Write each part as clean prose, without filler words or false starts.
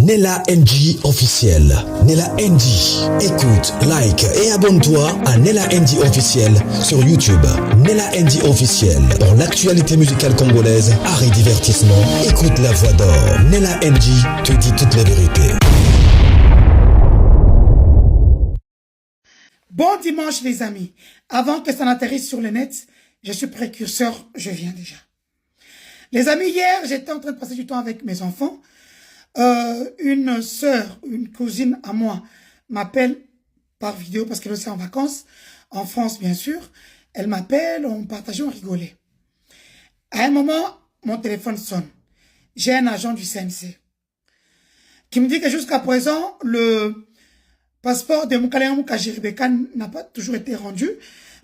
Nella NG officiel. Nella NG. Écoute, like et abonne-toi à Nella NG officiel sur YouTube. Nella NG officiel. Pour l'actualité musicale congolaise, art et divertissement, écoute la voix d'or. Nella NG te dit toute la vérité. Bon dimanche les amis. Avant que ça n'atterrisse sur le net, je suis précurseur, je viens déjà. Les amis, hier, j'étais en train de passer du temps avec mes enfants. Une sœur, une cousine à moi m'appelle par vidéo parce qu'elle est aussi en vacances, en France bien sûr. Elle m'appelle, on partageait, on rigolait. À un moment, mon téléphone sonne. J'ai un agent du CNC qui me dit que jusqu'à présent, le passeport de Moukalaya Moukaji Rebecca n'a pas toujours été rendu.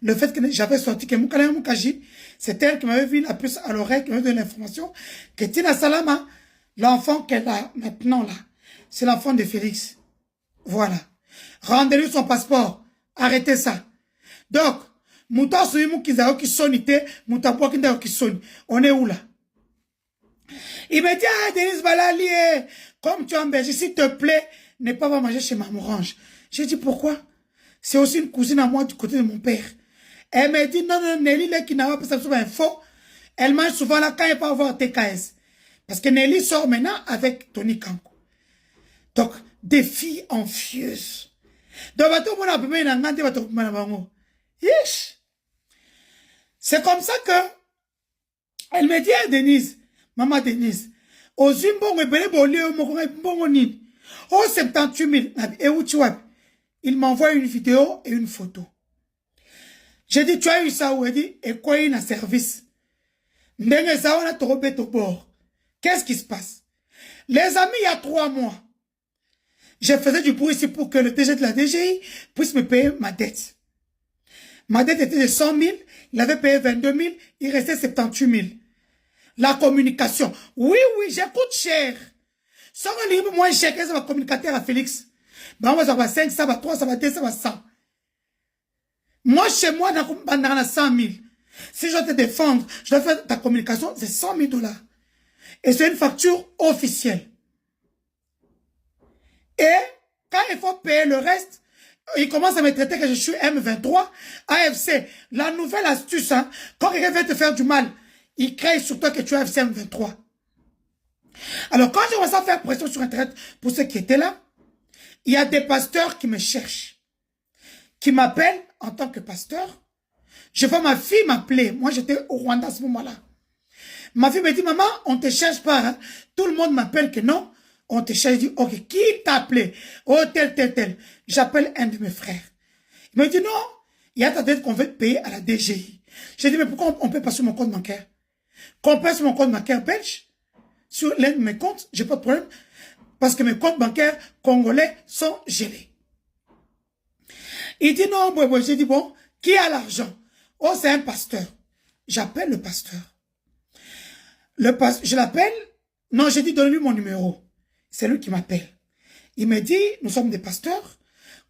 Le fait que j'avais sorti que Moukalaya Moukaji, c'est elle qui m'avait vu la puce à l'oreille, qui m'avait donné l'information que Tina Salama, l'enfant qu'elle a maintenant là, c'est l'enfant de Félix. Voilà. Rendez-lui son passeport. Arrêtez ça. Donc, Mouta Souyimou Kizao qui sonite, Mouta Boakindao qui sonne. On est où là? Il me dit, ah, Denise Balalié, comme tu es en Belgique, s'il te plaît, ne pas manger chez Maman Orange. J'ai dit, pourquoi? C'est aussi une cousine à moi du côté de mon père. Elle m'a dit, non, non, Nelly, qui n'a pas ça info, elle mange souvent là quand elle peut avoir TKS. Parce que Nelly sort maintenant avec Tony Kanko. Donc, des filles envieuses. Donc, c'est comme ça que elle me dit à Denise, maman Denise, oh 78 000, il m'envoie une vidéo et une photo. J'ai dit, tu as eu ça où? Elle dit, et quoi il a service? Qu'est-ce qui se passe? Les amis, il y a 3 mois, je faisais du bruit ici pour que le DG de la DGI puisse me payer ma dette. Ma dette était de 100 000, il avait payé 22 000, il restait 78 000. La communication. Oui, oui, j'écoute cher. Ça va livre moins cher que ça va communicateur à Félix. Ben, ça va 5, ça va 3, ça va 2, ça va 100. Moi, chez moi, dans 100 000. Si je dois te défendre, je dois faire ta communication, c'est 100 000 $. Et c'est une facture officielle. Et quand il faut payer le reste, il commence à me traiter que je suis M23, AFC. La nouvelle astuce, hein, quand quelqu'un veut te faire du mal, il crée sur toi que tu es AFC M23. Alors quand je commence à faire pression sur Internet pour ceux qui étaient là, il y a des pasteurs qui me cherchent, qui m'appellent en tant que pasteur. Je vois ma fille m'appeler. Moi, j'étais au Rwanda à ce moment-là. Ma fille me dit, maman, on ne te cherche pas. Hein. Tout le monde m'appelle que non. On te cherche. Je dis, ok, qui t'a appelé? Oh, tel, tel, tel. J'appelle un de mes frères. Il me dit, non, il y a ta dette qu'on veut te payer à la DGI. J'ai dit, mais pourquoi on ne paye pas sur mon compte bancaire? Qu'on paye sur mon compte bancaire belge, sur l'un de mes comptes, j'ai pas de problème. Parce que mes comptes bancaires congolais sont gelés. Il dit, non, j'ai dit, bon, qui a l'argent? Oh, c'est un pasteur. J'appelle le pasteur. Je l'appelle. Non, j'ai dit, donne-lui mon numéro. C'est lui qui m'appelle. Il me dit, nous sommes des pasteurs.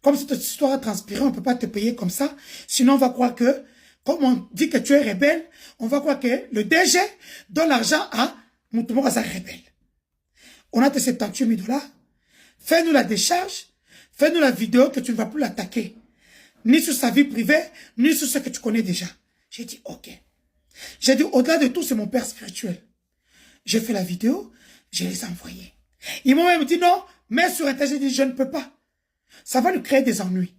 Comme cette histoire a transpiré, on ne peut pas te payer comme ça. Sinon, on va croire que, comme on dit que tu es rebelle, on va croire que le DG donne l'argent à Moutoumou Gaza rebelle. On a tes 78 $. Fais-nous la décharge. Fais-nous la vidéo que tu ne vas plus l'attaquer. Ni sur sa vie privée, ni sur ce que tu connais déjà. J'ai dit, ok. J'ai dit, au-delà de tout, c'est mon père spirituel. J'ai fait la vidéo, je les ai envoyés. Ils m'ont même dit, non, mais sur Internet, j'ai dit, je ne peux pas. Ça va lui créer des ennuis.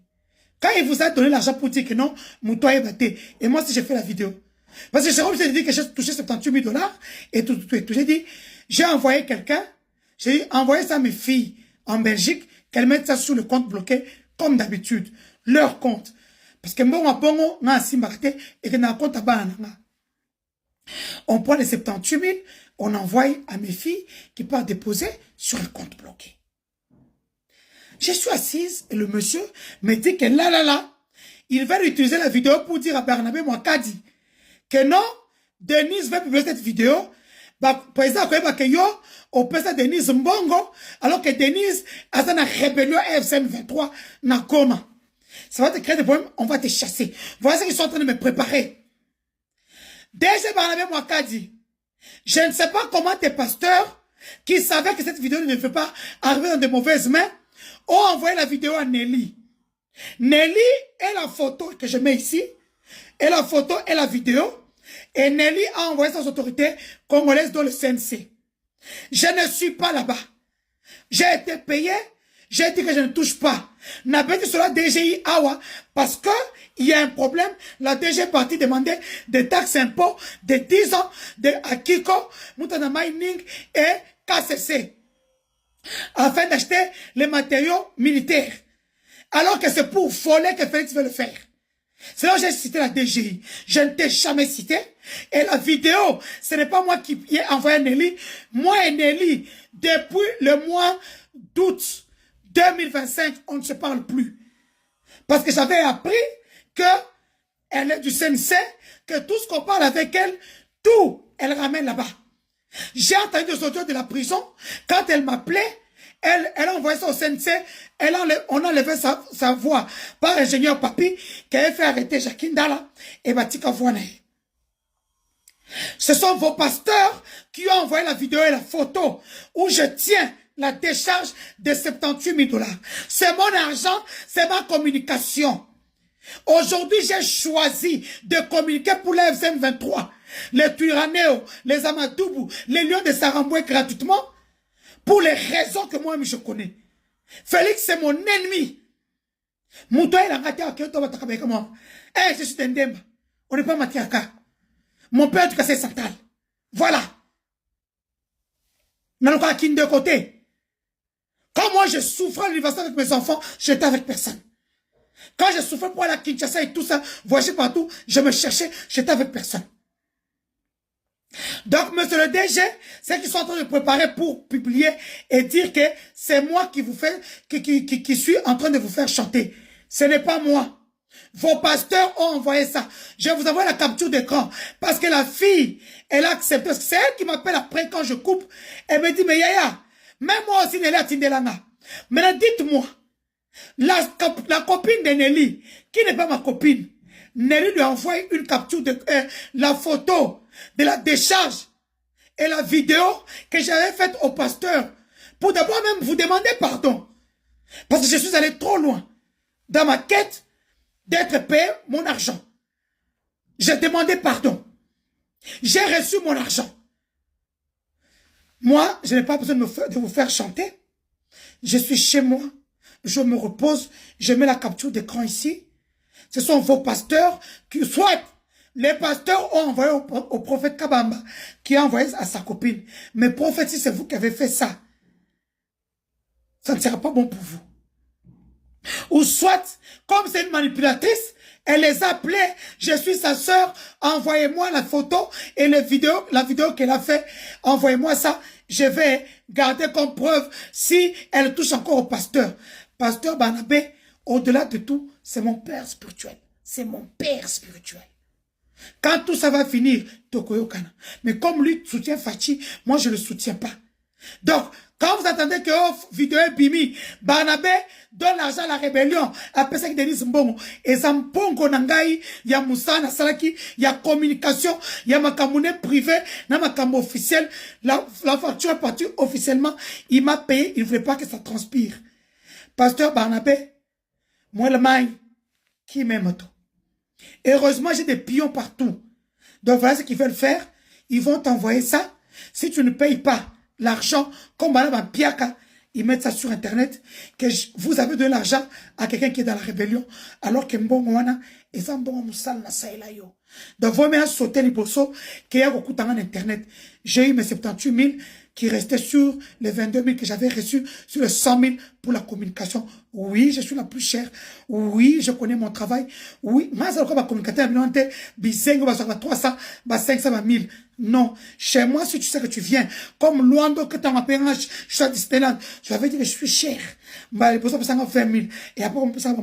Quand il vous a donné l'argent pour dire que non, mon toit est battu, et moi, si j'ai fait la vidéo. Parce que Jérôme s'est dit que j'ai touché 78 $, et tout. J'ai dit, j'ai envoyé quelqu'un, j'ai envoyé ça à mes filles en Belgique, qu'elles mettent ça sur le compte bloqué, comme d'habitude. Leur compte. Parce que moi, et que dans compte à on prend les 78 000, on envoie à mes filles qui partent déposer sur un compte bloqué. Je suis assise et le monsieur me dit que là, il va utiliser la vidéo pour dire à Barnabé Mouakadi que non, Denise va publier cette vidéo. Par exemple, on peut ça Denise Mbongo, alors que Denise a une rébellion FCM 23 na Goma. Ça va te créer des problèmes, on va te chasser. Voilà ce qu'ils sont en train de me préparer. Déjà, Barnabé Mouakadi, je ne sais pas comment tes pasteurs qui savaient que cette vidéo ne devait pas arriver dans de mauvaises mains, ont envoyé la vidéo à Nelly. Nelly est la photo que je mets ici, et la photo et la vidéo, et Nelly a envoyé ses autorités congolaises dans le CNC. Je ne suis pas là-bas. J'ai été payé, j'ai dit que je ne touche pas. N'a pas dit cela DGI Awa, parce que il y a un problème. La DG est partie demander des taxes impôts de 10 ans de Akiko, Moutana Mining et KCC, afin d'acheter les matériaux militaires. Alors que c'est pour voler que Félix veut le faire. C'est là où j'ai cité la DGI. Je ne t'ai jamais cité. Et la vidéo, ce n'est pas moi qui ai envoyé à Nelly. Moi et Nelly, depuis le mois d'août 2025, on ne se parle plus. Parce que j'avais appris que elle est du CNC, que tout ce qu'on parle avec elle, tout, elle ramène là-bas. J'ai entendu des audios de la prison, quand elle m'appelait, elle a envoyé ça au CNC, on a enlevé sa voix par l'ingénieur Papi, qui avait fait arrêter Jacqueline Dalla et Batika Voine. Ce sont vos pasteurs qui ont envoyé la vidéo et la photo où je tiens la décharge de 78 000 $. C'est mon argent, c'est ma communication. Aujourd'hui, j'ai choisi de communiquer pour les FCM23, les Tuiranéo, les Amadoubou, les Lions de Saramboué gratuitement, pour les raisons que moi-même je connais. Félix, c'est mon ennemi. Moutoua, il a raté à Kyoto, je suis Tendemba. On n'est pas Matiaka. Mon père, tu c'est Santal. Voilà. N'a pas qui de côté. Quand moi je souffrais à l'université avec mes enfants, j'étais avec personne. Quand je souffrais pour aller à Kinshasa et tout ça, voyager partout, je me cherchais, j'étais avec personne. Donc, monsieur le DG, c'est qu'ils sont en train de préparer pour publier et dire que c'est moi qui vous fais, qui suis en train de vous faire chanter. Ce n'est pas moi. Vos pasteurs ont envoyé ça. Je vous envoie la capture d'écran. Parce que la fille, elle a accepté. Parce que c'est elle qui m'appelle après quand je coupe. Elle me dit, mais Yaya, même moi aussi, Nelly a Tindelanga. Maintenant, dites-moi, la copine de Nelly, qui n'est pas ma copine, Nelly lui a envoyé une capture de la photo de la décharge et la vidéo que j'avais faite au pasteur pour d'abord même vous demander pardon. Parce que je suis allé trop loin dans ma quête d'être payé mon argent. J'ai demandé pardon. J'ai reçu mon argent. Moi, je n'ai pas besoin de vous faire chanter. Je suis chez moi. Je me repose. Je mets la capture d'écran ici. Ce sont vos pasteurs qui souhaitent. Les pasteurs ont envoyé au prophète Kabamba, qui a envoyé à sa copine. Mais prophète, si c'est vous qui avez fait ça, ça ne sera pas bon pour vous. Ou soit, comme c'est une manipulatrice, elle les a appelés, je suis sa sœur, envoyez-moi la photo et la vidéo qu'elle a fait, envoyez-moi ça, je vais garder comme preuve si elle touche encore au pasteur. Pasteur Barnabé, au-delà de tout, c'est mon père spirituel. C'est mon père spirituel. Quand tout ça va finir, Tokoyokana. Mais comme lui soutient Fachi, moi je ne le soutiens pas. Donc, quand vous attendez que vidéo Bimi, Barnabé donne l'argent à la rébellion, après ça, Denis Mbongo, et Zambongo Nangai, il y a Moussa Nasalaki, il y a communication, il y a Makamouné privé, il y a Makamou officiel, la facture est partie officiellement, il m'a payé, il ne voulait pas que ça transpire. Pasteur Barnabé, moi le maï, qui m'aime tout. Heureusement, j'ai des pions partout. Donc voilà ce qu'ils veulent faire. Ils vont t'envoyer ça. Si tu ne payes pas l'argent, comme Madame Piaka, ils mettent ça sur Internet, que vous avez donné l'argent à quelqu'un qui est dans la rébellion, alors que Mbongoana, et ça Mbongo na Saïlayo. Donc vous m'avez sauté les bossos, qui y a beaucoup de temps en Internet. J'ai eu mes 78 000 qui restaient sur les 22 000 que j'avais reçus, sur les 100 000 pour la communication. Oui, je suis la plus chère. Oui, je connais mon travail. Oui, mais c'est encore ma communicateur, bisengo, 300, 500, 1000. Non, chez moi, si tu sais que tu viens, comme Luando, que tu as appelé, je suis à Disneyland, je vais dire que je suis cher. Mais pour ça, on peut 20 000. Et après, on peut ça,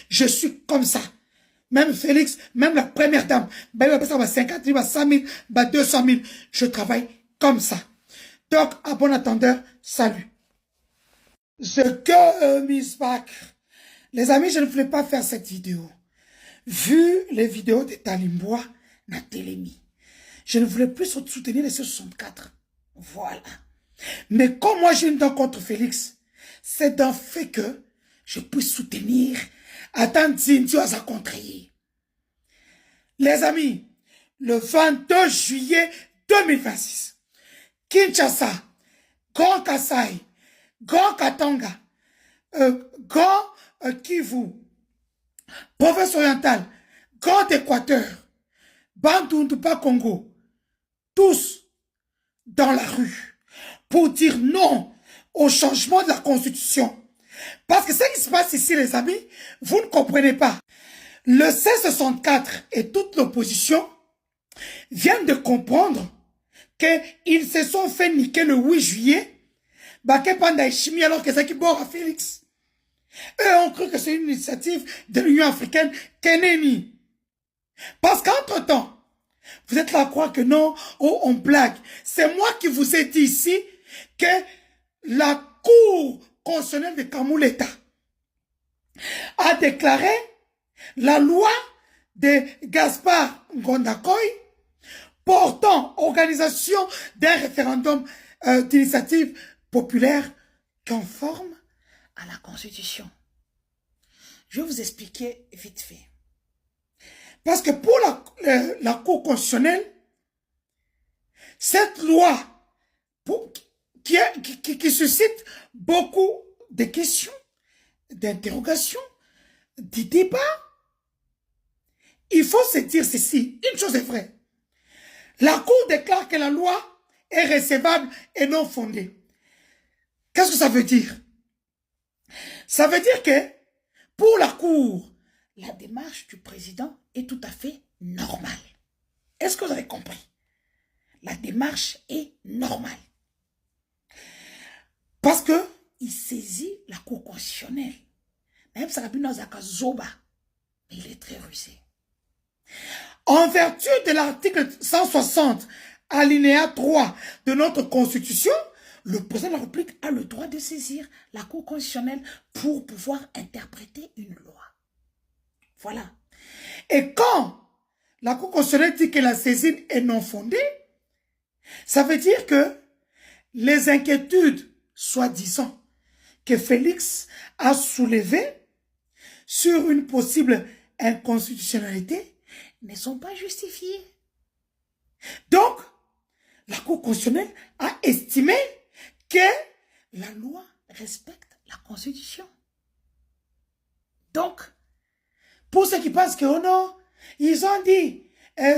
je suis comme ça. Même Félix, même la première dame, on peut ça, 50 000, 100 000, 200 000. Je travaille comme ça. Donc, à bon attendeur, salut. Miss Back. Les amis, je ne voulais pas faire cette vidéo. Vu les vidéos de Talimboa, na Télémi, je ne voulais plus soutenir les C64. Voilà. Mais comme moi j'ai une dent contre Félix, c'est d'un fait que je puisse soutenir Attends, Zindio à sa contraire. Les amis, le 22 juillet 2026, Kinshasa, Grand Kasaï, Grand Katanga, Grand Kivu, Province orientale, Grand Équateur, Bandundupa Congo, tous dans la rue pour dire non au changement de la Constitution. Parce que ce qui se passe ici, les amis, vous ne comprenez pas. Le C64 et toute l'opposition viennent de comprendre qu'ils se sont fait niquer le 8 juillet, alors que c'est qui bord à Félix. Eux ont cru que c'est une initiative de l'Union africaine, Keneni. Parce qu'entre-temps, vous êtes là à croire que non, oh, on blague. C'est moi qui vous ai dit ici que la Cour constitutionnelle de Kamouleta a déclaré la loi de Gaspard Ngondakoy portant organisation d'un référendum d'initiative populaire conforme à la Constitution. Je vais vous expliquer vite fait. Parce que pour la Cour constitutionnelle, cette loi qui suscite beaucoup de questions, d'interrogations, de débats, il faut se dire ceci, une chose est vraie. La Cour déclare que la loi est recevable et non fondée. Qu'est-ce que ça veut dire? Ça veut dire que pour la Cour, la démarche du président est tout à fait normale. Est-ce que vous avez compris? La démarche est normale. Parce que il saisit la Cour constitutionnelle. Même Zoba, mais il est très rusé. En vertu de l'article 160, alinéa 3 de notre Constitution, le président de la République a le droit de saisir la Cour constitutionnelle pour pouvoir interpréter une loi. Voilà. Et quand la Cour constitutionnelle dit que la saisine est non fondée, ça veut dire que les inquiétudes, soi-disant, que Félix a soulevées sur une possible inconstitutionnalité ne sont pas justifiées. Donc, la Cour constitutionnelle a estimé que la loi respecte la Constitution. Donc, pour ceux qui pensent que, oh non, ils ont dit,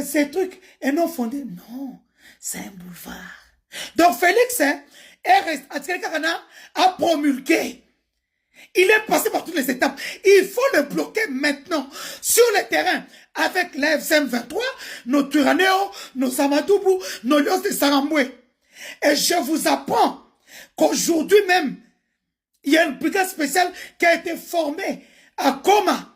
ces trucs est non fondé. Non, c'est un boulevard. Donc, Félix, a promulgué. Il est passé par toutes les étapes. Il faut le bloquer maintenant sur le terrain avec les F-23, nos Turanéo, nos Amadoubou, nos Lios de Saramboué. Et je vous apprends qu'aujourd'hui même, il y a une brigade spéciale qui a été formée à Goma,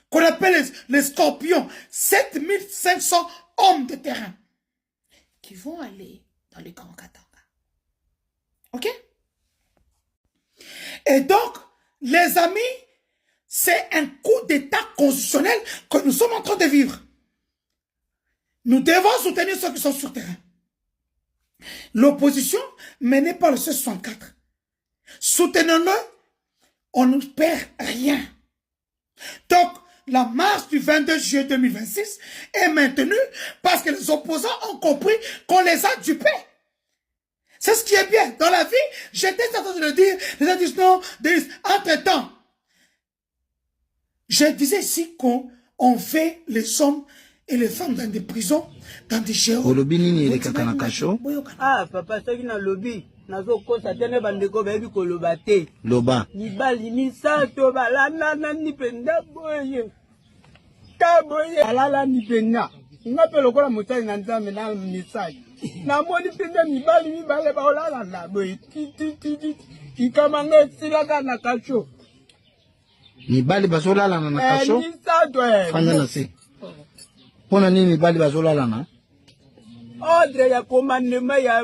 qu'on appelle les Scorpions, 7500 hommes de terrain qui vont aller dans les Grands Katanga. Ok? Et donc, les amis, c'est un coup d'état constitutionnel que nous sommes en train de vivre. Nous devons soutenir ceux qui sont sur terrain. L'opposition menée par le C64. Soutenons-le, on ne perd rien. Donc, la marche du 22 juillet 2026 est maintenue parce que les opposants ont compris qu'on les a dupés. C'est ce qui est bien. Dans la vie, j'étais en train de le dire. Les gens disent non, entre-temps. Je disais ici qu'on fait les hommes et les femmes dans des prisons, dans des géos. Ah, papa, ça qui n'a lobby. Nazo kosa tene bandeko bebi kolobate. Loba. Ni bali ni sato balana na ni penda boye. Kaboye alala ni penda. Ngape lokola mutali na nzambe na message. Na moni penda ni bali ba olala na boye. Ti kamanga silaka na kacho. Ni bali bazolala na kacho. Ni sato fanya na se. Pona nini bali bazolala na? Ordre ya commandement ya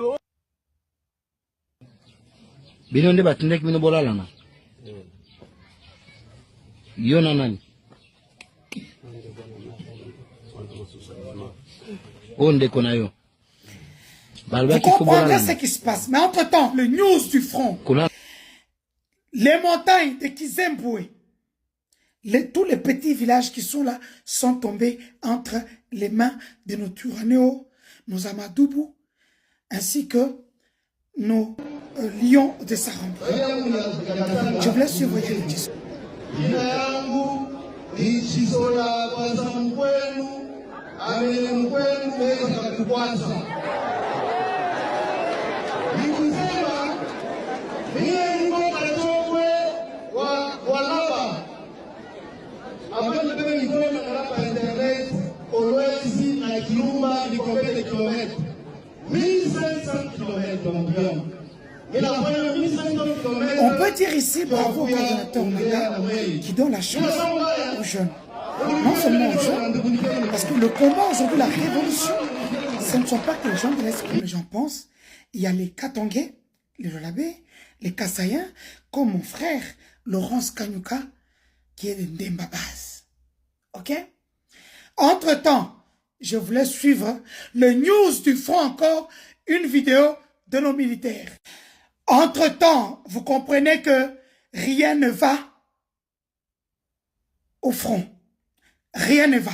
Bino nde batindeki bino bolala na. Yona nani? Onde kona yo. Vous comprendrez ce qui se passe. Mais entre-temps, le news du front, les montagnes de Kizemboué, tous les petits villages qui sont là sont tombés entre les mains de nos Turaneo, nos Amadoubou, ainsi que nos lions de Sarambo. Je vous laisse surveiller le discours. On peut dire ici bravo au coordonnateur Manga qui donne la chance aux jeunes. Non seulement aux jeunes, parce que le combat aujourd'hui, la révolution, ce ne sont pas que les gens de l'Est comme les gens pensent. Il y a les Katangais, les Lolabé, les Kassaïens, comme mon frère Laurence Kanyuka, qui est de Ndembabaz. Ok? Entre-temps, je voulais suivre le news du front encore, une vidéo de nos militaires. Entre-temps, vous comprenez que rien ne va au front. Rien ne va.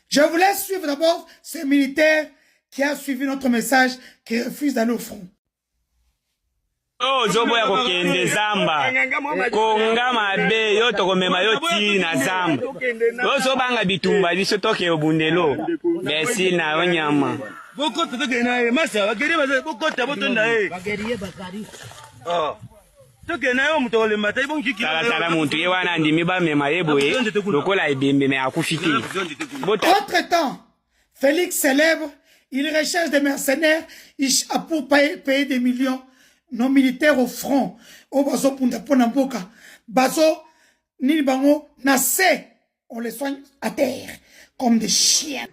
Je vous laisse suivre d'abord ce militaire qui a suivi notre message, qui refuse d'aller au front. Oh, zoboya kokende zamba. Konga mabe yo tokomema yo ti na zamba. Ozo banga bitumba biso toke obundelo. Besi na onyama. Boko toke na e masa bageri baza boko tabotonda e. Bageri bakari. Oh. Toke na yo mutole mata ibon kiki. Tala muntu ye wana ndimi ba mema yeboye. Lokola ibembe me akufiki. Entre-temps, Félix célèbre, il recherche des mercenaires pour payer des millions. Nos militaires au front, au bazo punda ponamboka, bazo nilbango nase, on les soigne à terre comme des chiens.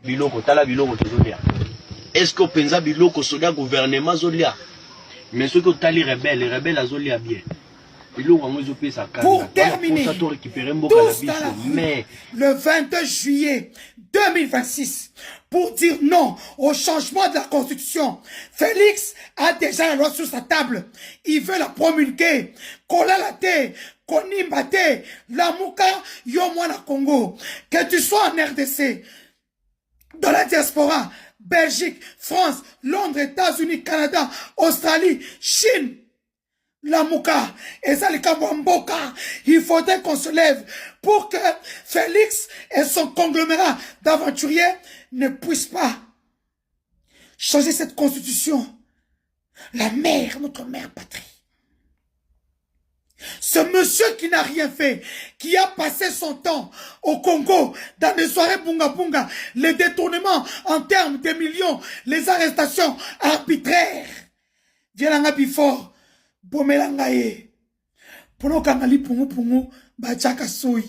Biloko tala biloko tozolia. Est-ce que penza biloko soda gouvernement zolia? Mais ce que tali rebelle azolia bien. Pour terminer, tous dans la rue, le 22 juillet 2026, pour dire non au changement de la Constitution, Félix a déjà la loi sur sa table. Il veut la promulguer. Kolalate, Konimbate, Lamouka, Yomwana Congo. Que tu sois en RDC, dans la diaspora, Belgique, France, Londres, États-Unis, Canada, Australie, Chine, la Mouka, et ça les Kabwamboka, il faudrait qu'on se lève pour que Félix et son conglomérat d'aventuriers ne puissent pas changer cette constitution. La mère, notre mère patrie. Ce monsieur qui n'a rien fait, qui a passé son temps au Congo, dans des soirées bunga bunga, les détournements en termes de millions, les arrestations arbitraires. Viens before. Bomelangaye. Pono kangali pungu pungu, bachaka soy.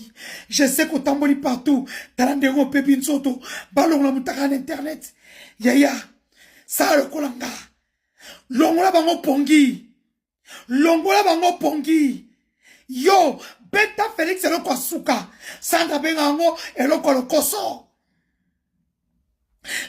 Je sais qu'au tamboli partout, talandero pepin soto, balong la mutaka internet. Yaya, ça le kolanga. Longola bango pongi. Longola bango pongi. Yo, beta Félix eloko asuka. Sandra bengango eloko lokoso.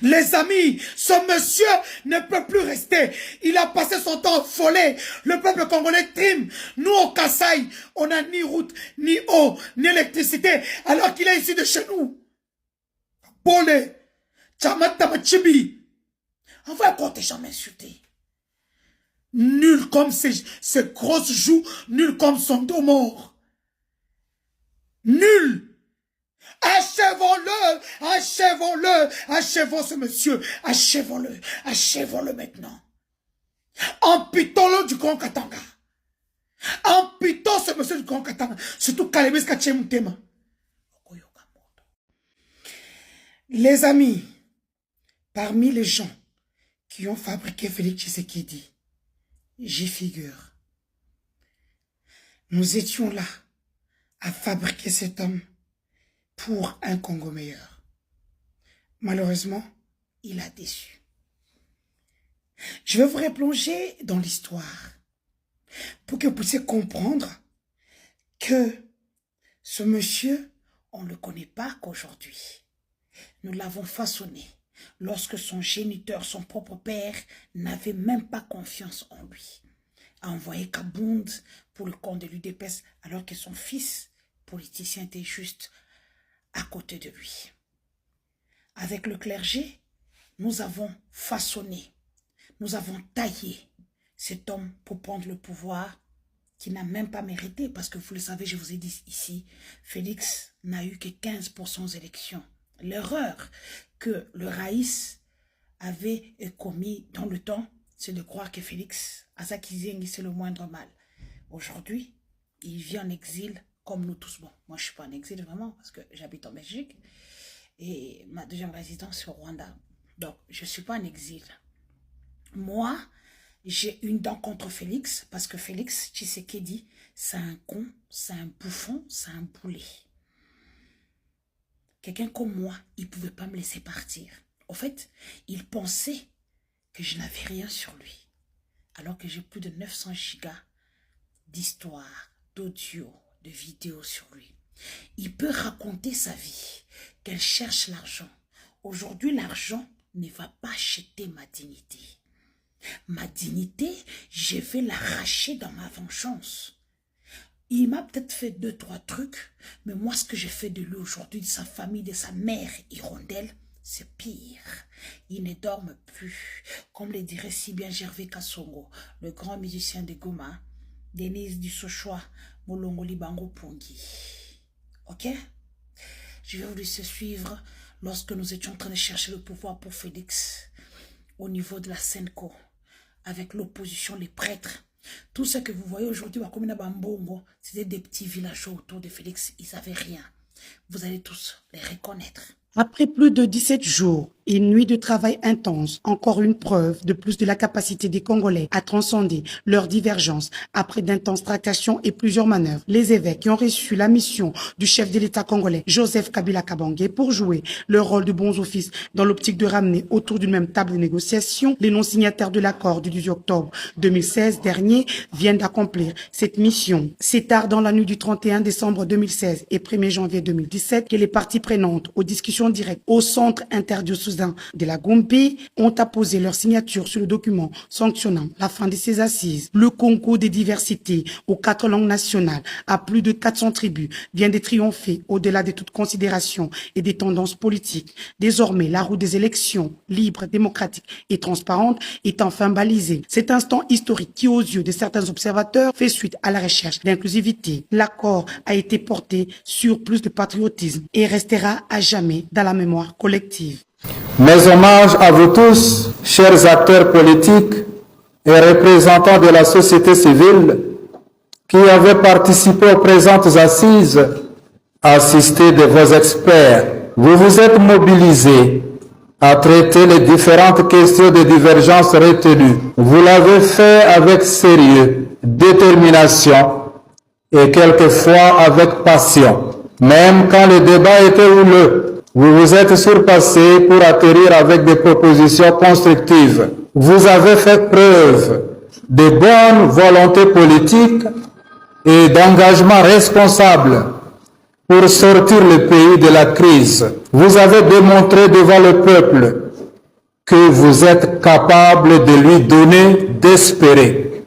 Les amis, ce monsieur ne peut plus rester. Il a passé son temps volé. Le peuple congolais trime. Nous, au Kasaï, on n'a ni route, ni eau, ni électricité, alors qu'il est ici de chez nous. Bolé, Tchamatamachibi. On va encore jamais insulter. Nul comme ses grosses joues, nul comme son dos mort. Nul. Achevons-le, achevons-le, achevons ce monsieur, achevons-le, achevons-le maintenant. Amputons-le du Grand Katanga. Amputons ce monsieur du Grand Katanga, surtout Kalebes Kachemutema. Les amis, parmi les gens qui ont fabriqué Félix Tshisekedi, j'y figure. Nous étions là à fabriquer cet homme pour un Congo meilleur. Malheureusement, il a déçu. Je vais vous replonger dans l'histoire. pour que vous puissiez comprendre que ce monsieur, on ne le connaît pas qu'aujourd'hui. Nous l'avons façonné lorsque son géniteur, son propre père, n'avait même pas confiance en lui. A envoyé Kabound pour le compte de l'UDPS alors que son fils, politicien, était juste à côté de lui. Avec le clergé, nous avons façonné, nous avons taillé cet homme pour prendre le pouvoir qui n'a même pas mérité, parce que vous le savez, je vous ai dit ici, Félix n'a eu que 15% aux élections. L'erreur que le Raïs avait commis dans le temps, c'est de croire que Félix Azaki-Zengi, c'est le moindre mal. Aujourd'hui, il vit en exil comme nous tous. Bon, moi je ne suis pas en exil vraiment, parce que j'habite en Belgique, et ma deuxième résidence c'est au Rwanda. Donc, je ne suis pas en exil. Moi, j'ai une dent contre Félix, parce que Félix Tshisekedi, c'est un con, c'est un bouffon, c'est un boulet. Quelqu'un comme moi, il ne pouvait pas me laisser partir. Au fait, il pensait que je n'avais rien sur lui, alors que j'ai plus de 900 gigas d'histoire, d'audio, de vidéos sur lui. Il peut raconter sa vie, qu'elle cherche l'argent. Aujourd'hui, l'argent ne va pas acheter ma dignité. Ma dignité, je vais l'arracher dans ma vengeance. Il m'a peut-être fait 2-3 trucs, mais moi, ce que j'ai fait de lui aujourd'hui, de sa famille, de sa mère hirondelle, c'est pire. Il ne dorme plus. Comme le dirait si bien Gervais Kassongo, le grand musicien de Goma, Denise Dussochoa, Molongo Libango Pongi. Ok? Je vais vous laisser suivre lorsque nous étions en train de chercher le pouvoir pour Félix au niveau de la Senco, avec l'opposition, les prêtres. Tout ce que vous voyez aujourd'hui, c'était des petits villageois autour de Félix. Ils n'avaient rien. Vous allez tous les reconnaître. Après plus de 17 jours et une nuit de travail intense, encore une preuve de plus de la capacité des Congolais à transcender leurs divergences après d'intenses tractations et plusieurs manœuvres. Les évêques qui ont reçu la mission du chef de l'État congolais, Joseph Kabila Kabange, pour jouer leur rôle de bons offices dans l'optique de ramener autour d'une même table de négociation, les non-signataires de l'accord du 18 octobre 2016 dernier viennent d'accomplir cette mission. C'est tard dans la nuit du 31 décembre 2016 et 1er janvier 2017 que les parties prenantes aux discussions directes au centre interdiocésain de la Gombe ont apposé leur signature sur le document sanctionnant la fin de ces assises. Le Congo des diversités aux 4 langues nationales à plus de 400 tribus vient de triompher au-delà de toute considération et des tendances politiques. Désormais, la route des élections libres, démocratiques et transparentes est enfin balisée. Cet instant historique qui, aux yeux de certains observateurs, fait suite à la recherche d'inclusivité. L'accord a été porté sur plus de patriotisme et restera à jamais dans la mémoire collective. Mes hommages à vous tous, chers acteurs politiques et représentants de la société civile qui avez participé aux présentes assises, assistés de vos experts. Vous vous êtes mobilisés à traiter les différentes questions de divergence retenues. Vous l'avez fait avec sérieux, détermination et quelquefois avec passion. Même quand le débat était houleux, vous vous êtes surpassé pour atterrir avec des propositions constructives. Vous avez fait preuve de bonne volonté politique et d'engagement responsable pour sortir le pays de la crise. Vous avez démontré devant le peuple que vous êtes capable de lui donner d'espérer.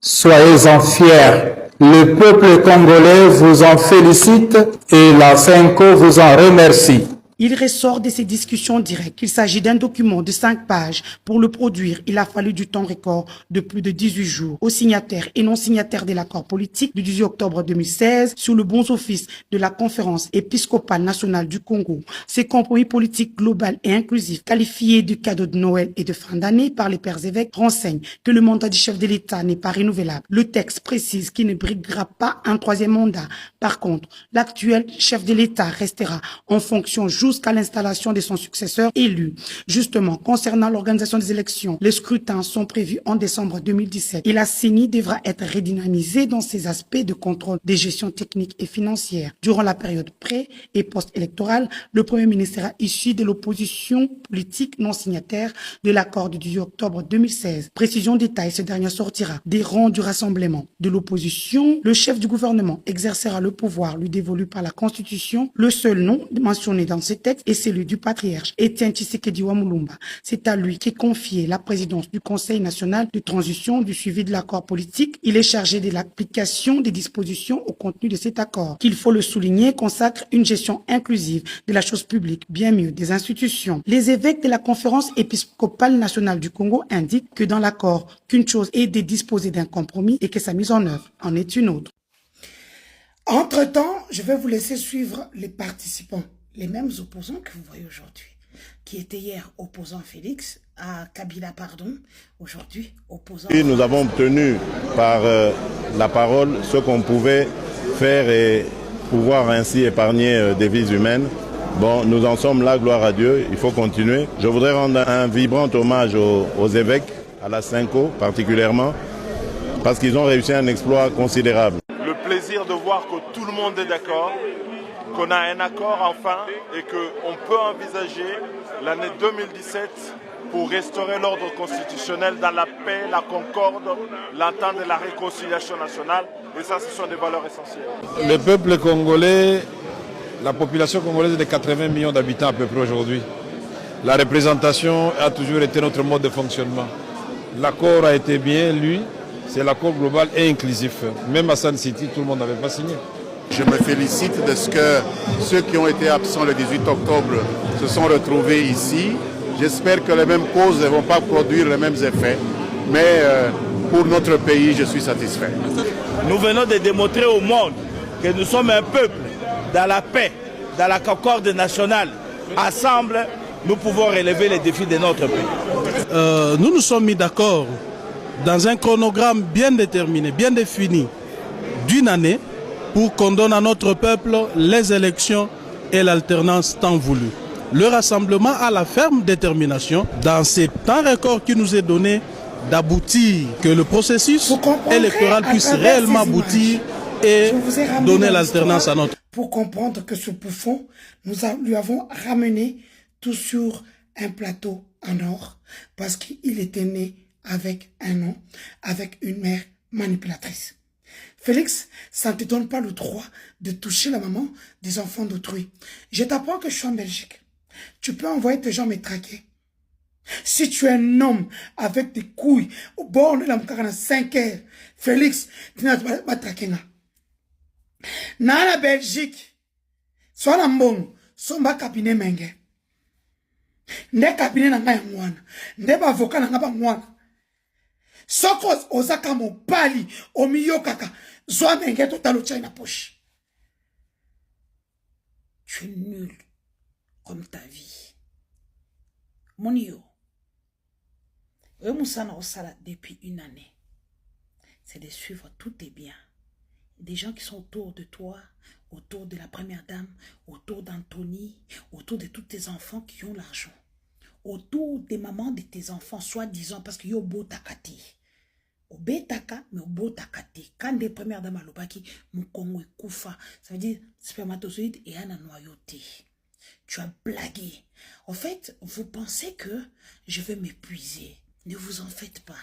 Soyez-en fiers. Le peuple congolais vous en félicite et la Senco vous en remercie. Il ressort de ces discussions directes qu'il s'agit d'un document de 5 pages. Pour le produire, il a fallu du temps record de plus de 18 jours. Aux signataires et non signataires de l'accord politique du 18 octobre 2016 sur le bon office de la conférence épiscopale nationale du Congo, ces compromis politiques global et inclusifs qualifiés de cadeau de Noël et de fin d'année par les pères évêques renseignent que le mandat du chef de l'État n'est pas renouvelable. Le texte précise qu'il ne briguera pas un 3e mandat. Par contre, l'actuel chef de l'État restera en fonction jusqu'à jusqu'à l'installation de son successeur élu. Justement, concernant l'organisation des élections, les scrutins sont prévus en décembre 2017 et la CENI devra être redynamisée dans ses aspects de contrôle des gestions techniques et financières. Durant la période pré- et post-électorale, le Premier ministre sera issu de l'opposition politique non signataire de l'accord du 18 octobre 2016. Précision détail, ce dernier sortira des rangs du rassemblement. De l'opposition, le chef du gouvernement exercera le pouvoir lui dévolu par la Constitution. Le seul nom mentionné dans ce texte est celui du patriarche Étienne Tshisekedi Wamulumba. C'est à lui qu'est confiée la présidence du Conseil national de transition du suivi de l'accord politique. Il est chargé de l'application des dispositions au contenu de cet accord, qu'il faut le souligner, consacre une gestion inclusive de la chose publique, bien mieux des institutions. Les évêques de la conférence épiscopale nationale du Congo indiquent que dans l'accord, qu'une chose est de disposer d'un compromis et que sa mise en œuvre en est une autre. Entre-temps, je vais vous laisser suivre les participants, les mêmes opposants que vous voyez aujourd'hui, qui étaient hier opposants Félix, à Kabila, pardon, aujourd'hui opposants... Et nous avons obtenu par la parole ce qu'on pouvait faire et pouvoir ainsi épargner des vies humaines. Bon, nous en sommes là, gloire à Dieu, il faut continuer. Je voudrais rendre un vibrant hommage aux évêques, à la Cinco particulièrement, parce qu'ils ont réussi un exploit considérable. Le plaisir de voir que tout le monde est d'accord, qu'on a un accord enfin et qu'on peut envisager l'année 2017 pour restaurer l'ordre constitutionnel dans la paix, la concorde, l'entente et la réconciliation nationale. Et ça, ce sont des valeurs essentielles. Le peuple congolais, la population congolaise est de 80 millions d'habitants à peu près aujourd'hui. La représentation a toujours été notre mode de fonctionnement. L'accord a été bien, lui, c'est l'accord global et inclusif. Même à Sun City, tout le monde n'avait pas signé. Je me félicite de ce que ceux qui ont été absents le 18 octobre se sont retrouvés ici. J'espère que les mêmes causes ne vont pas produire les mêmes effets. Mais pour notre pays, je suis satisfait. Nous venons de démontrer au monde que nous sommes un peuple dans la paix, dans la concorde nationale. Ensemble, nous pouvons relever les défis de notre pays. Nous nous sommes mis d'accord dans un chronogramme bien déterminé, bien défini, d'une année, pour qu'on donne à notre peuple les élections et l'alternance tant voulue. Le rassemblement a la ferme détermination, dans ces temps records qui nous est donné, d'aboutir, que le processus électoral puisse réellement aboutir et donner l'alternance à notre... Pour comprendre que ce bouffon, nous lui avons ramené tout sur un plateau en or, parce qu'il était né avec un nom, avec une mère manipulatrice. Félix, ça ne te donne pas le droit de toucher la maman des enfants d'autrui. Je t'apprends que je suis en Belgique. Tu peux envoyer tes gens me traquer. Si tu es un homme avec des couilles au bord de la 45 heures, Félix, tu n'as pas traqué. Dans la Belgique, soit la mbong, soit ma cabinet menge. Nde cabinet na nga mwana, nde ba avocat na nga ba mwana. Soko ozaka mobali, omiyo kaka, zwa menge total au na poche. Tu es nul comme ta vie. Monio. Moussana Osala depuis une année. C'est de suivre tous tes biens. Des gens qui sont autour de toi, autour de la première dame, autour d'Anthony, autour de tous tes enfants qui ont l'argent, autour des mamans de tes enfants, soi-disant, parce qu'il y a beau takati. Au betaka, mais au beau takati. Quand des premières dames à l'obaki, mon Congo est koufa, ça veut dire spermatozoïde et un noyauté. Tu as blagué. En fait, vous pensez que je vais m'épuiser. Ne vous en faites pas.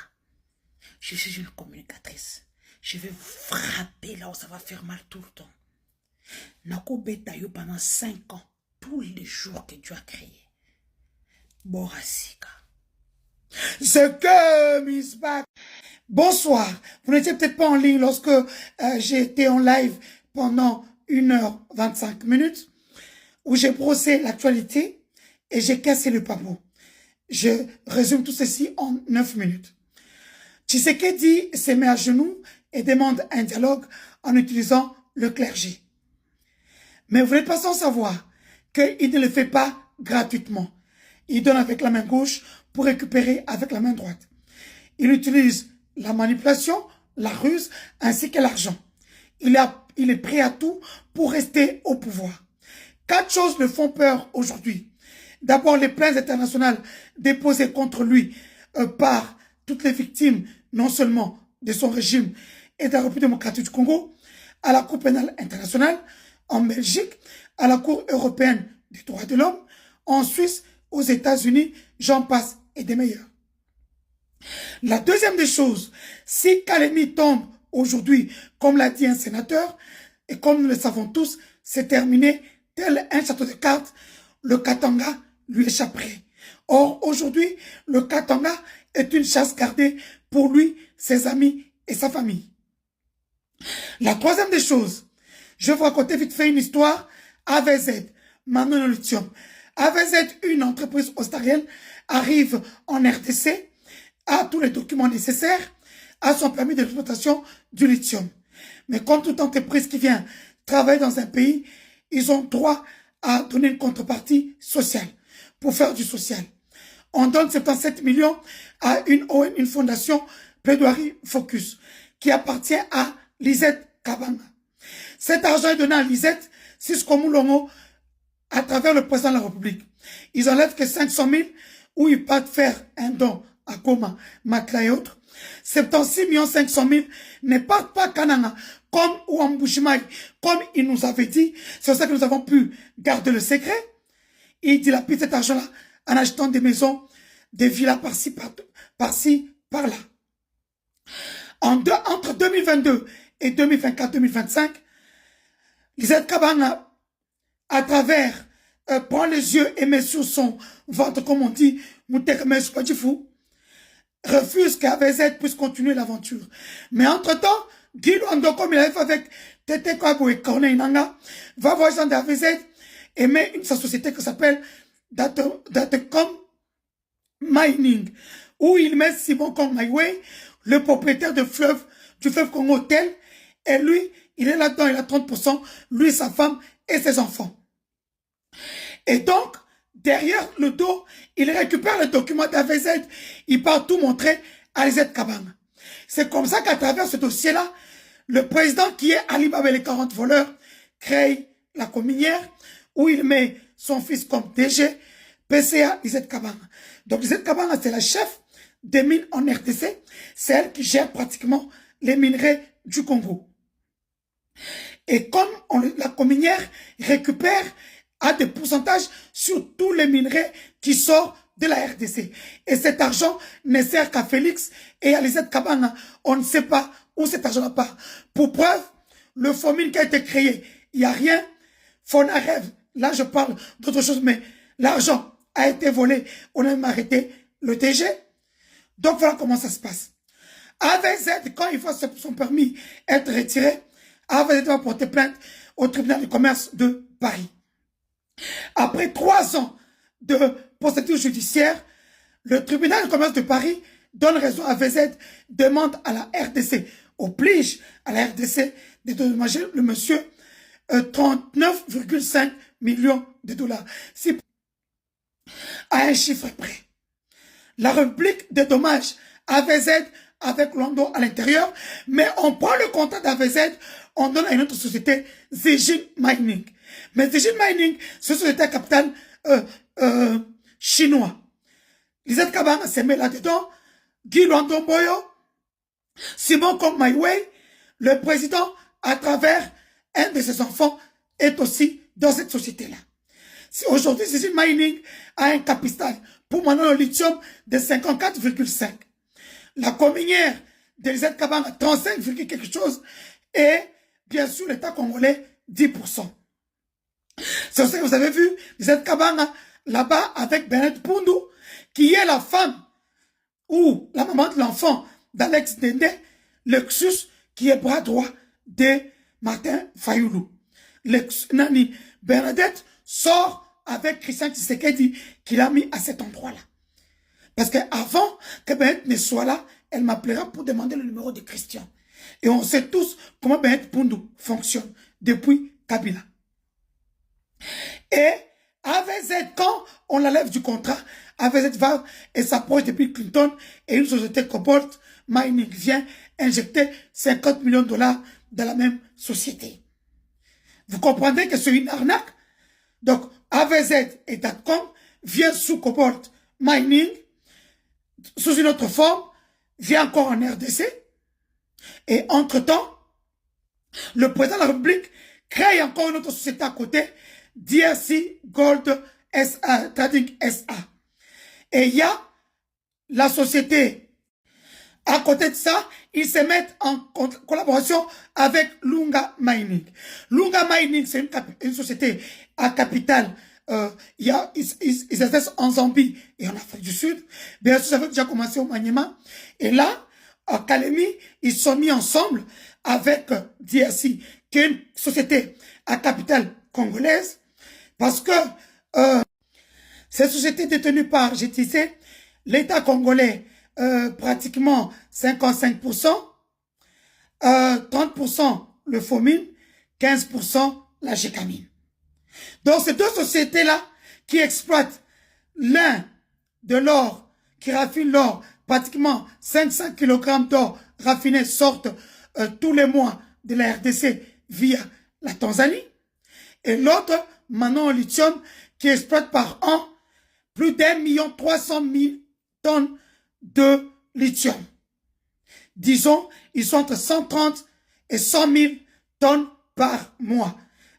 Je suis une communicatrice. Je vais vous frapper là où ça va faire mal tout le temps. Nako betayo pendant 5 ans, tous les jours que tu as créé. Borasika. Ce que Miss Back. Bonsoir. Vous n'étiez peut-être pas en ligne lorsque j'ai été en live pendant 1h25 où j'ai brossé l'actualité et j'ai cassé le papeau. Je résume tout ceci en 9 minutes. Tshisekedi se met à genoux et demande un dialogue en utilisant le clergé. Mais vous n'êtes pas sans savoir qu'il ne le fait pas gratuitement. Il donne avec la main gauche pour récupérer avec la main droite. Il utilise la manipulation, la ruse ainsi que l'argent. Il est prêt à tout pour rester au pouvoir. 4 choses le font peur aujourd'hui. D'abord, les plaintes internationales déposées contre lui par toutes les victimes, non seulement de son régime et de la République démocratique du Congo, à la Cour pénale internationale, en Belgique, à la Cour européenne des droits de l'homme, en Suisse, aux États-Unis, j'en passe et des meilleurs. La deuxième des choses, si Kalemi tombe aujourd'hui, comme l'a dit un sénateur, et comme nous le savons tous, c'est terminé, tel un château de cartes, le Katanga lui échapperait. Or, aujourd'hui, le Katanga est une chasse gardée pour lui, ses amis et sa famille. La troisième des choses, je vais vous raconter vite fait une histoire. AVZ, Manon Lithium. AVZ, une entreprise australienne, arrive en RDC, a tous les documents nécessaires, a son permis d'exploitation du lithium. Mais comme toute entreprise qui vient travailler dans un pays, ils ont droit à donner une contrepartie sociale pour faire du social. On donne 77 millions à une fondation Plaidoirie Focus qui appartient à Lisette Kabanga. Cet argent est donné à Lisette Sisco Moulongo à travers le président de la République. Ils enlèvent que 500 000 où ils partent faire un don à Goma, Matla et autres. 76 500 000 ne partent pas à Kananga comme ou en Bouchimaï, comme il nous avait dit. C'est pour ça que nous avons pu garder le secret. Il dilapide cet argent-là en achetant des maisons, des villas par-ci, par-là. Entre 2022 et 2024-2025, Lisette Kabanga, à travers, prend les yeux et met sur son ventre, comme on dit, refuse qu'AVZ puisse continuer l'aventure. Mais entre-temps, Guy Luando, comme il avait fait avec Tete Kwabo et Corneille Nanga, va voir Jean d'AVZ et met sa société qui s'appelle Datacom Mining, où il met Simon Kong Maiwei, le propriétaire du fleuve Congo Hotel, et lui, il est là-dedans, il a 30%, lui, sa femme et ses enfants. Et donc, derrière le dos, il récupère le document d'AVZ, il part tout montrer à Lisette Kabanga. C'est comme ça qu'à travers ce dossier-là, le président qui est Alibaba et les 40 voleurs crée la cominière où il met son fils comme DG, PCA, Lisette Kabanga. Donc Lisette Kabanga, c'est la chef des mines en RDC, c'est elle qui gère pratiquement les minerais du Congo. Et comme la cominière récupère à des pourcentages sur tous les minerais qui sortent de la RDC. Et cet argent ne sert qu'à Félix et à Lisette Kabanga. On ne sait pas où cet argent part. Pour preuve, le FOMIN qui a été créé, il n'y a rien. Fonarev, là je parle d'autre chose, mais l'argent a été volé. On a même arrêté le DG. Donc voilà comment ça se passe. AVZ, quand il voit son permis être retiré, AVZ va porter plainte au tribunal du commerce de Paris. Après 3 ans de procédure judiciaire, le tribunal du commerce de Paris donne raison à AVZ, demande à la RDC, oblige à la RDC de dédommager le monsieur 39,5 millions de dollars. Si à un chiffre près. La République dédommage AVZ avec Lando à l'intérieur, mais on prend le contrat d'AVZ, on donne à une autre société, Zijin Mining. Mais Zijin Mining, c'est une société à capital chinois. Lisette Kabanga se met là-dedans, Guy Luando Boyo, Simon Kong Maiwei, le président, à travers un de ses enfants, est aussi dans cette société-là. Aujourd'hui, Zijin Mining a un capital pour Manon Lithium de 54,5. La cominière de Lisette Kabanga, 35, quelque chose, et bien sûr l'État congolais, 10%. C'est aussi que vous avez vu Lisette Kabanga là-bas avec Bernard Pundu, qui est la femme ou la maman de l'enfant d'Alex Dende, Lexus, qui est bras droit de Martin Fayoulou. Nani Bernadette sort avec Christian Tshisekedi qui l'a mis à cet endroit-là. Parce qu'avant que Bernadette ne soit là, elle m'appellera pour demander le numéro de Christian. Et on sait tous comment Bernadette Pundu fonctionne depuis Kabila. Et AVZ, quand on l'enlève du contrat, AVZ va et s'approche de Bill Clinton et une société Cobalt Mining vient injecter 50 millions de dollars dans la même société. Vous comprenez que c'est une arnaque? Donc, AVZ et Datcom vient sous Cobalt Mining, sous une autre forme, vient encore en RDC. Et entre-temps, le président de la République crée encore une autre société à côté, DRC Gold SA, Trading SA. Et il y a la société. À côté de ça, ils se mettent en collaboration avec Lunga Mining. Lunga Mining, c'est une société à capital. Ils exercent en Zambie et en Afrique du Sud. Bien sûr, ça avait déjà commencé au Maniema. Et là, à Kalemi, ils sont mis ensemble avec DRC, qui est une société à capital congolaise, parce que cette société détenue par GTC, l'État congolais, pratiquement 55%, 30% le FOMIN, 15% la GECAMIN. Donc, ces deux sociétés-là qui exploitent l'un de l'or, qui raffine l'or, pratiquement 500 kg d'or raffiné sortent tous les mois de la RDC via la Tanzanie. Et l'autre, Manon Lithium, qui exploite par an plus d'1,3 million tonnes de lithium. Disons, ils sont entre 130 et 100 000 tonnes par mois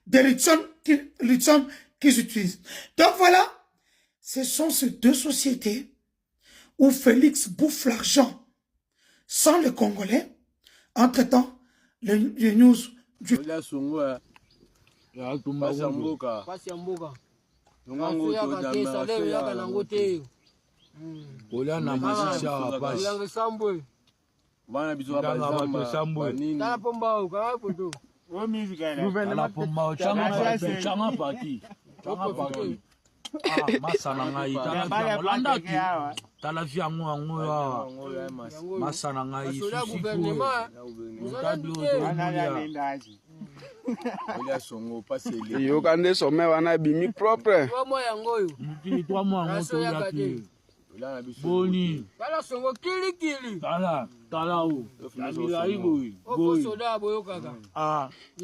de lithium qu'ils utilisent. Donc voilà, ce sont ces deux sociétés où Félix bouffe l'argent sans le Congolais. Entre-temps, le news du...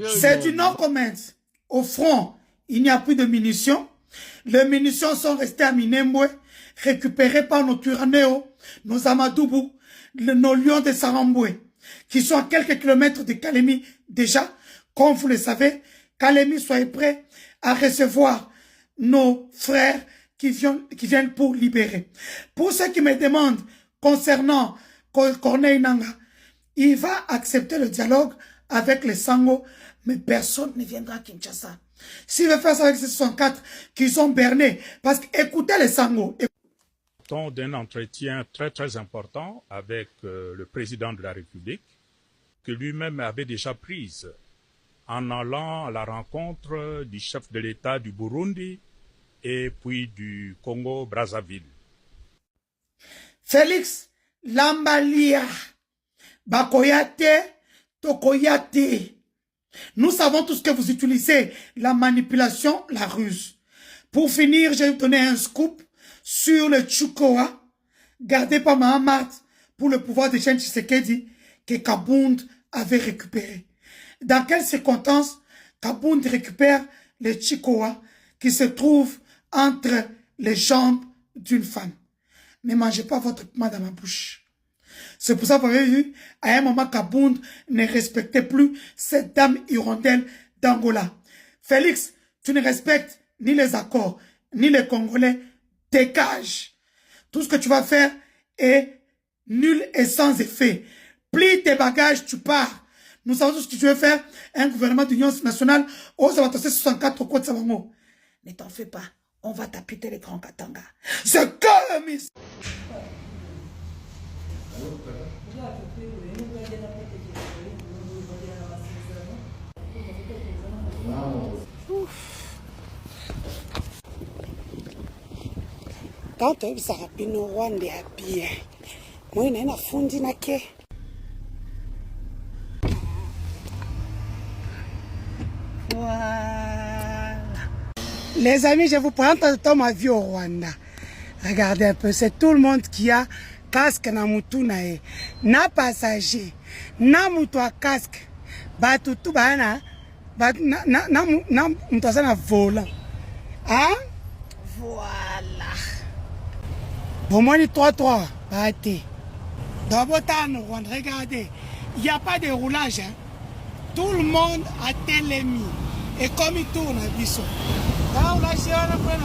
C'est du non-comment. Au front, il n'y a plus de munitions. Les munitions sont restées à Minembwe, récupérées par nos Turanéo, nos Amadoubou, nos lions de Saramboué, qui sont à quelques kilomètres de Kalemi déjà. Comme vous le savez, Kalemi, soyez prêts à recevoir nos frères qui viennent pour libérer. Pour ceux qui me demandent concernant Corneille Nangaa, il va accepter le dialogue avec les Sango, mais personne ne viendra à Kinshasa. S'il veut faire ça avec ces 64 qui sont bernés, parce que écoutez les Sango. D'un entretien très très important avec le président de la République, que lui-même avait déjà prise en allant à la rencontre du chef de l'État du Burundi et puis du Congo-Brazzaville. Félix Lambalia, Bakoyate, Tokoyate. Nous savons tous que vous utilisez la manipulation, la ruse. Pour finir, je vais vous donner un scoop sur le Tchukoa, gardé par Mahamat pour le pouvoir de Jean Tshisekedi, que Kabound avait récupéré. Dans quelles circonstances Kabound récupère le Tchukoa qui se trouve entre les jambes d'une femme? Ne mangez pas votre main dans ma bouche. C'est pour ça que vous avez vu, à un moment, Kabound ne respectait plus cette dame hirondelle d'Angola. Félix, tu ne respectes ni les accords, ni les Congolais. Dégage. Tout ce que tu vas faire est nul et sans effet. Plie tes bagages, tu pars. Nous savons tout ce que tu veux faire. Un gouvernement d'union nationale, oh, ça va tasser 64 au côté de Sabango. Ne t'en fais pas. On va t'apiter les grands Katanga. C'est comme ici. Quand tu as ça rapino Rwanda ya bien. Moi na fundi na ke. Voilà. Les amis, je vous présente ma vie au Rwanda. Regardez un peu, c'est tout le monde qui a casque na mutu nae. Na passager, na mutu a casque. Ba tutu bana, ba na mutasa na volant. Hein? Voilà. Pour moi, les 3-3. Arrêtez. Dans votre temps, regardez. Il n'y a pas de roulage. Hein. Tout le monde a télémis. Et comme il tourne, il biseau. Là, on a géré un point.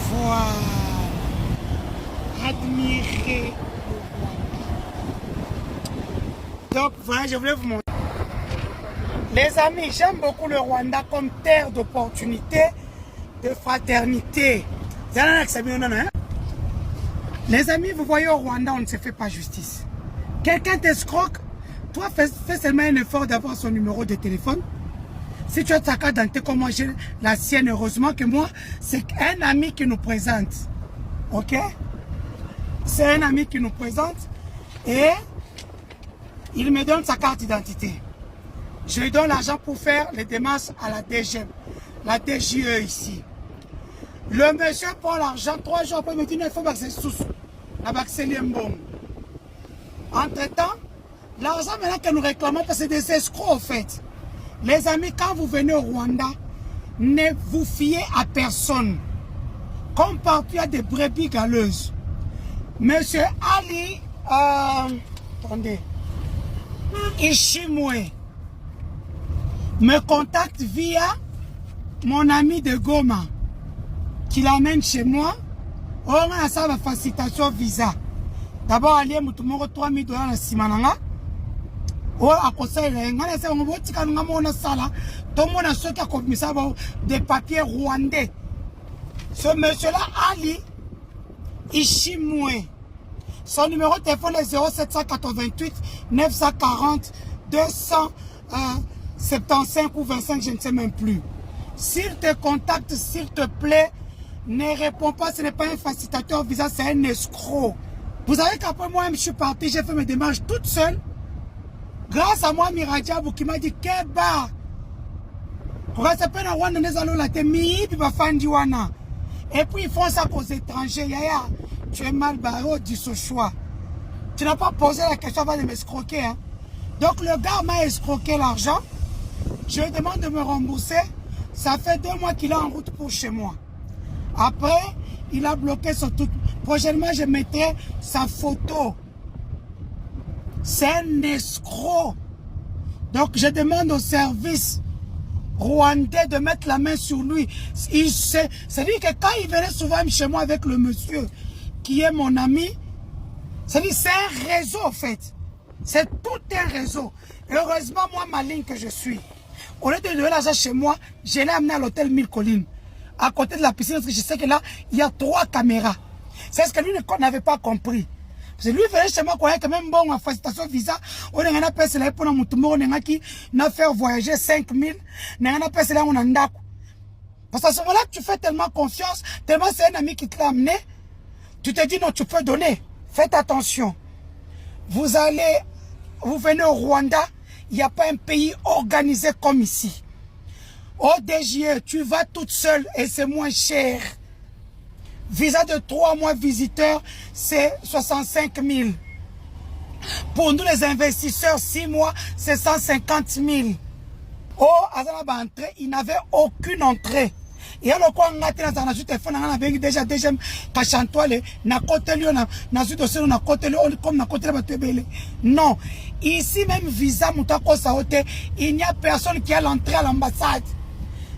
Voilà. Admirez le Rwanda. Donc, voilà, je voulais vous montrer. Les amis, j'aime beaucoup le Rwanda comme terre d'opportunité, de fraternité. Les amis, vous voyez au Rwanda, on ne se fait pas justice. Quelqu'un t'escroque, toi fais seulement un effort d'avoir son numéro de téléphone. Si tu as ta carte d'identité comme moi, j'ai la sienne, heureusement que moi, c'est un ami qui nous présente. Ok? C'est un ami qui nous présente et il me donne sa carte d'identité. Je lui donne l'argent pour faire les démarches à la DGM, la DGE ici. Le monsieur prend l'argent, 3 jours après, il me dit, il faut baxer sous. La baxer bon. Entre-temps, l'argent maintenant que nous réclamons, parce que c'est des escrocs en fait. Les amis, quand vous venez au Rwanda, ne vous fiez à personne. Comme partout, il y a des brebis galeuses. Monsieur Ali, attendez, Ishimwe, me contacte via mon ami de Goma, qui l'amène chez moi. On a ça, la facilitation visa. D'abord, aller à Moutoumoro, 3000 $ à Simananga. Oh, à cause de ça, on va dire qu'on a ça là. Tout le monde a ceux qui ont commis ça, des papiers rwandais. Ce monsieur-là, Ali Ishimwe, son numéro de téléphone est 0788 940 275 ou 25, je ne sais même plus. S'il te contacte, s'il te plaît, ne réponds pas, ce n'est pas un facilitateur visa, c'est un escroc. Vous savez qu'après moi, je suis parti, j'ai fait mes démarches toute seule. Grâce à moi, Miradjabou qui m'a dit Keba. Et puis ils font ça aux étrangers. Yaya, tu es mal barré du choix. Tu n'as pas posé la question avant de m'escroquer. Hein. Donc le gars m'a escroqué l'argent. Je lui demande de me rembourser. Ça fait 2 mois qu'il est en route pour chez moi. Après, il a bloqué son truc. Prochainement, je mettrai sa photo. C'est un escroc. Donc je demande au service rwandais de mettre la main sur lui. C'est-à-dire que quand il venait souvent chez moi avec le monsieur qui est mon ami, c'est-à-dire c'est un réseau en fait. C'est tout un réseau. Et heureusement, moi, ma ligne que je suis, au lieu de donner l'argent chez moi, je l'ai amené à l'hôtel 1000 Collines, à côté de la piscine, parce que je sais que là, il y a 3 caméras. C'est ce que lui n'avait pas compris. Parce que lui venait chez moi, qu'on a quand même bon en facilitation visa, on a un appel, c'est là pour nous, on a qui n'a fait voyager 5000, on a un appel, c'est là on a un parce qu'à ce moment-là, tu fais tellement confiance, tellement c'est un ami qui te l'a amené, tu te dis non, tu peux donner. Faites attention. Vous venez au Rwanda, il n'y a pas un pays organisé comme ici. Au DGE, tu vas toute seule et c'est moins cher. Visa de 3 mois visiteur, c'est 65 000. Pour nous les investisseurs, 6 mois, c'est 150 000. Oh, il n'avait aucune entrée. Et alors, quand on a été dans un téléphone, on avait déjà cachantoile, na côté lieu, na suite aussi, na côté lieu, comme na côté lieu, non. Ici, même visa, moutako saote, il n'y a personne qui a l'entrée à l'ambassade.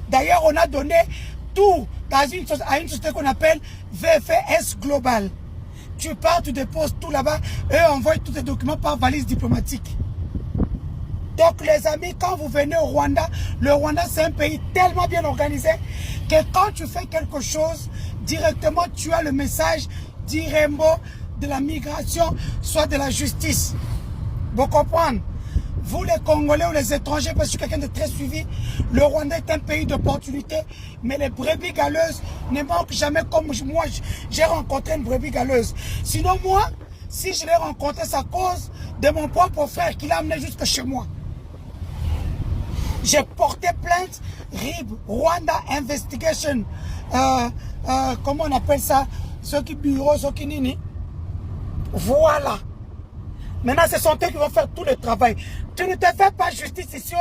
D'ailleurs, on a donné tout à une société qu'on appelle VFS Global. Tu pars, tu déposes tout là-bas, eux envoient tous tes documents par valise diplomatique. Donc les amis, quand vous venez au Rwanda, le Rwanda c'est un pays tellement bien organisé que quand tu fais quelque chose, directement tu as le message d'Irembo, de la migration, soit de la justice. Vous comprenez? Vous les Congolais ou les étrangers, parce que je suis quelqu'un de très suivi, le Rwanda est un pays d'opportunité, mais les brebis galeuses ne manquent jamais comme moi, j'ai rencontré une brebis galeuse. Sinon moi, si je l'ai rencontré, c'est à cause de mon propre frère qui l'a amené jusque chez moi. J'ai porté plainte, RIB, Rwanda Investigation, comment on appelle ça, ceux qui bureau, ceux qui nini. Voilà. Maintenant, ce sont eux qui vont faire tout le travail. Tu ne te fais pas justice ici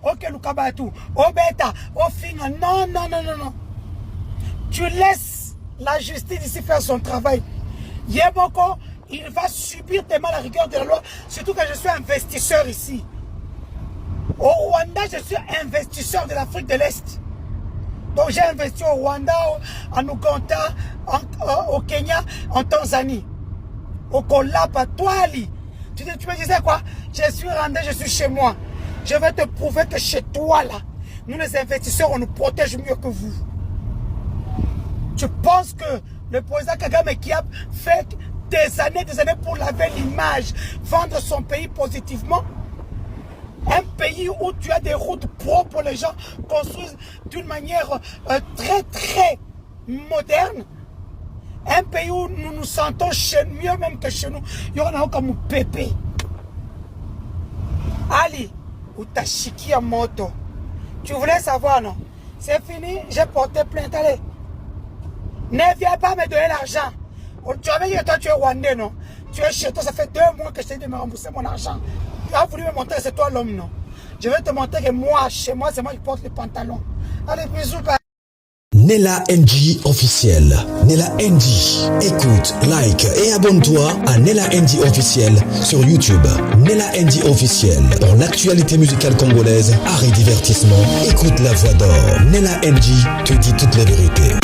au Kelukabatu, au Beta, au Fina. Non, non, non, non, non. Tu laisses la justice ici faire son travail. Yeboko, il va subir tellement la rigueur de la loi, surtout que je suis investisseur ici. Au Rwanda, je suis investisseur de l'Afrique de l'Est. Donc j'ai investi au Rwanda, en Ouganda, au Kenya, en Tanzanie. Au Kolapa, toi Ali. Tu me disais quoi? Je suis rwandais, je suis chez moi. Je vais te prouver que chez toi là, nous les investisseurs, on nous protège mieux que vous. Tu penses que le président Kagame qui a fait des années pour laver l'image, vendre son pays positivement, un pays où tu as des routes propres, les gens construisent d'une manière très très moderne, un pays où nous nous sentons mieux même que chez nous, il y en a comme Pépé. Ali, ou Tashiki à moto, tu voulais savoir non? C'est fini, j'ai porté plainte, allez. Ne viens pas me donner l'argent. Tu avais dit que toi tu es Rwandais, non? Tu es chez toi, ça fait 2 mois que je t'ai dit de me rembourser mon argent. Tu as voulu me montrer que c'est toi l'homme, non? Je vais te montrer que moi, chez moi, c'est moi qui porte les pantalons. Allez, bisous, Nella NG officiel. Nella NG. Écoute, like et abonne-toi à Nella NG officiel sur YouTube. Nella NG officiel. Pour l'actualité musicale congolaise, art et divertissement, écoute la voix d'or. Nella NG te dit toutes les vérités.